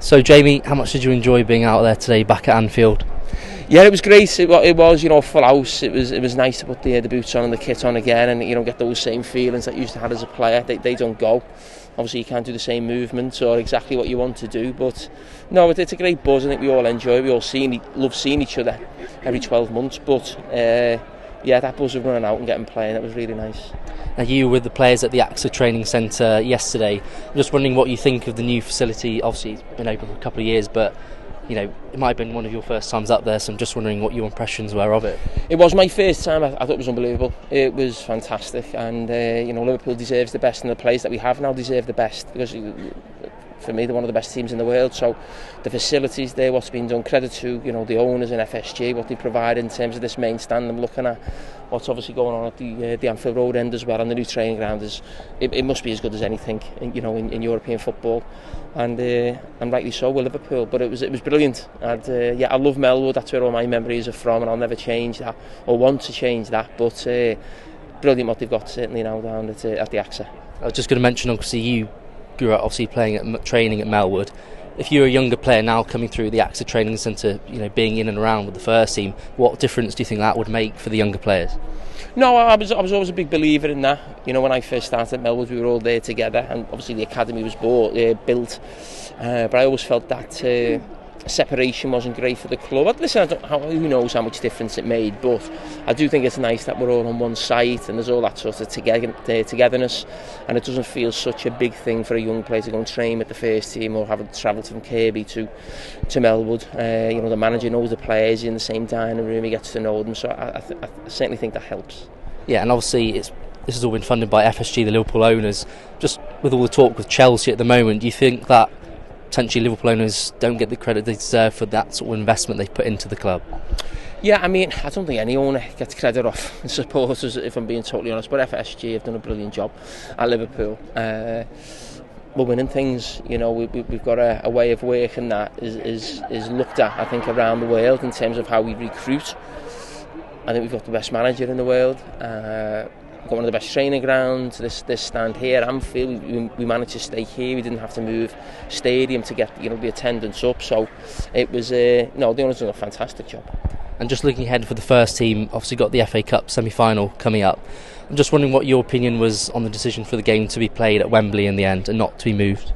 So Jamie, how much did you enjoy being out there today back at Anfield? Yeah, it was great. It was, full house. It was nice to put the boots on and the kit on again, and get those same feelings that you used to have as a player. They don't go. Obviously, you can't do the same movements or exactly what you want to do, but no, it's a great buzz. I think we all enjoy it. We all love seeing each other every 12 months. But that buzz of running out and getting playing, that was really nice. Now, you were with the players at the AXA Training Centre yesterday. I'm just wondering what you think of the new facility. Obviously, it's been open for a couple of years, but it might have been one of your first times up there, so I'm just wondering what your impressions were of it. It was my first time. I thought it was unbelievable. It was fantastic, and Liverpool deserves the best, and the players that we have now deserve the best, because for me they're one of the best teams in the world. So the facilities there, what's been done, credit to the owners and FSG, what they provide in terms of this main stand. I'm looking at what's obviously going on at the Anfield Road end as well, and the new training ground it must be as good as anything in European football. And rightly so with Liverpool, but it was brilliant. And I love Melwood. That's where all my memories are from, and I'll never change that or want to change that. But brilliant what they've got certainly now down at the AXA. I was just going to mention, obviously you grew up training at Melwood. If you're a younger player now coming through the AXA Training Centre, being in and around with the first team, what difference do you think that would make for the younger players? No, I was always a big believer in that. When I first started at Melwood, we were all there together, and obviously the academy was built. But I always felt that separation wasn't great for the club. Listen, who knows how much difference it made, but I do think it's nice that we're all on one site and there's all that sort of togetherness, and it doesn't feel such a big thing for a young player to go and train with the first team or having to travel from Kirby to Melwood. The manager knows the players, in the same dining room, he gets to know them, so I certainly think that helps. Yeah, and obviously this has all been funded by FSG, the Liverpool owners. Just with all the talk with Chelsea at the moment, do you think that potentially Liverpool owners don't get the credit they deserve for that sort of investment they've put into the club? Yeah, I don't think any owner gets credit off supporters, if I'm being totally honest, but FSG have done a brilliant job at Liverpool. We're winning things. We've got a way of working that is looked at, I think, around the world in terms of how we recruit. I think we've got the best manager in the world. We've got one of the best training grounds. This stand here, Anfield, we managed to stay here. We didn't have to move stadium to get the attendance up. So it was the owners done a fantastic job. And just looking ahead for the first team, obviously got the FA Cup semi-final coming up. I'm just wondering what your opinion was on the decision for the game to be played at Wembley in the end and not to be moved.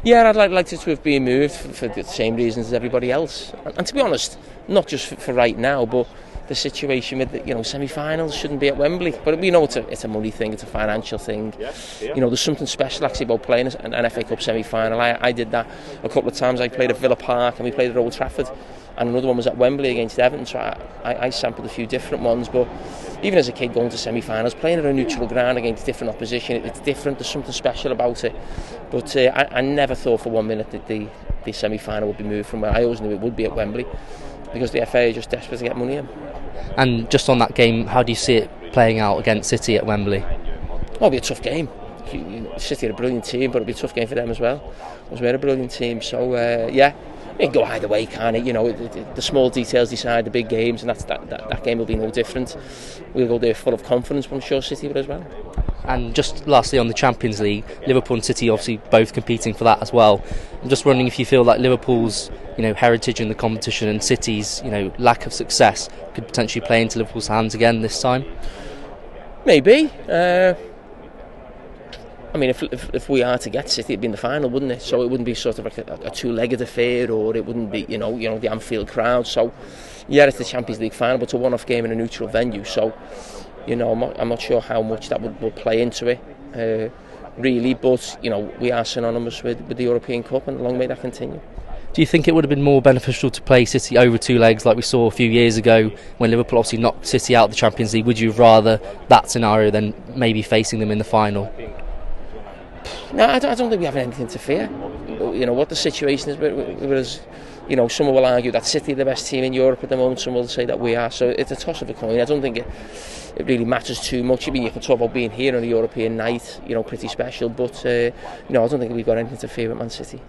Yeah, I'd like it to have been moved for the same reasons as everybody else. And to be honest, not just for right now, but the situation with semi-finals shouldn't be at Wembley, but we know it's a money thing, it's a financial thing. There's something special actually about playing an FA Cup semi-final. I did that a couple of times. I played at Villa Park and we played at Old Trafford, and another one was at Wembley against Everton. So I sampled a few different ones, but even as a kid going to semi-finals, playing at a neutral ground against different opposition, it's different. There's something special about it. But I never thought for 1 minute that the semi-final would be moved from where I always knew it would be at Wembley, because the FA are just desperate to get money in. And just on that game, how do you see it playing out against City at Wembley? It'll be a tough game. City are a brilliant team, but it'll be a tough game for them as well. We're a brilliant team, so it can go either way, can't it? The small details decide the big games, and that game will be no different. We'll go there full of confidence, but I'm sure City will as well. And just lastly on the Champions League, Liverpool and City obviously both competing for that as well. I'm just wondering if you feel like Liverpool's heritage in the competition and City's lack of success could potentially play into Liverpool's hands again this time. Maybe. If we are to get City, it'd be in the final, wouldn't it? So it wouldn't be sort of like a two-legged affair, or it wouldn't be the Anfield crowd. So yeah, it's the Champions League final, but it's a one-off game in a neutral venue. So I'm not sure how much that will play into it, really. But we are synonymous with the European Cup, and long may that continue. Do you think it would have been more beneficial to play City over two legs like we saw a few years ago when Liverpool obviously knocked City out of the Champions League? Would you have rather that scenario than maybe facing them in the final? No, I don't think we have anything to fear. What the situation is with us. Someone will argue that City are the best team in Europe at the moment. Some will say that we are. So it's a toss of a coin. I don't think it really matters too much. You can talk about being here on a European night, pretty special. But I don't think we've got anything to fear with Man City.